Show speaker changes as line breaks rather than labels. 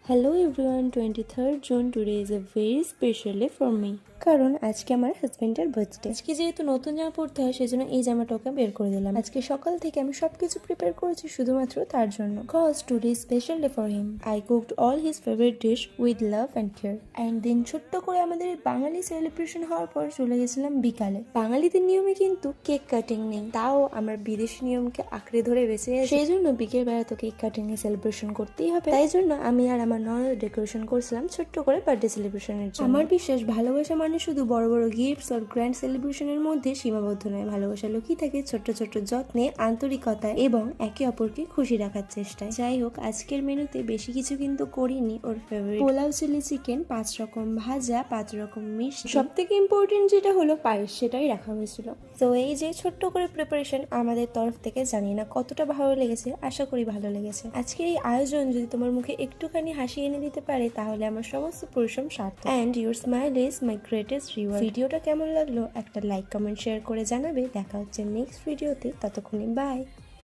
Hello everyone, 23rd June today is a very special day for me, কারণ আজকে আমার হাজবেন্ডের বার্থডে। আজকে যেহেতু নতুন জামা পরতে হয় সেজন্য এই জামাটাকে বের করে দিলাম। আজকে সকাল থেকে আমি সবকিছু প্রিপেয়ার করেছি শুধুমাত্র তার জন্য, cause today is special day for him. I cooked all his favourite dish with love and care. And then ছোট্ট করে আমাদের বাঙালি সেলিব্রেশন হওয়ার পর চলে গেছিলাম বিকালে। বাঙালিদের নিয়মে কিন্তু কেক কাটিং নেই, তাও আমার বিদেশি নিয়মকে আঁকড়ে ধরে বেঁচে সেই জন্য বিকেল বেলা তো কেক কাটিং এ সেলিব্রেশন করতেই হবে। তাই জন্য আমি আর আমার ননদ ডেকোরেশন করছিলাম ছোট্ট করে বার্থডে সেলিব্রেশনের জন্য। আমার বিশ্বাস ভালোবাসা মানে শুধু বড় বড় গিফটস আর গ্র্যান্ড সেলিব্রেশনের মধ্যে সীমাবদ্ধ নয়। ভালোবাসা লুকিয়ে থাকে ছোট্ট ছোট্ট যত্নে, আন্তরিকতায় এবং একে অপরকে খুশি রাখার চেষ্টায়। যাই হোক, আজকের মেনুতে বেশি কিছু কিন্তু করিনি। ওর ফেভারিট পোলাও, চিলি চিকেন, 5 রকম ভাজা, 5 রকম মিষ্টি, সব থেকে ইম্পর্টেন্ট যেটা হলো পায়েস, সেটাই রাখা হয়েছিল। তো এই যে ছোট্ট করে প্রিপারেশন আমাদের তরফ থেকে, জানি না কতটা ভালো লেগেছে, আশা করি ভালো লেগেছে। আজকের এই আয়োজন যদি তোমার মুখে একটুখানি হাসি এনে দিতে পারে তাহলে আমার সমস্ত পরিশ্রম সার্থক। And your smile is my greatest reward. ভিডিওটা কেমন লাগলো একটা লাইক, কমেন্ট, শেয়ার করে জানাবে। দেখা হচ্ছে নেক্সট ভিডিওতে, ততক্ষণে বাই।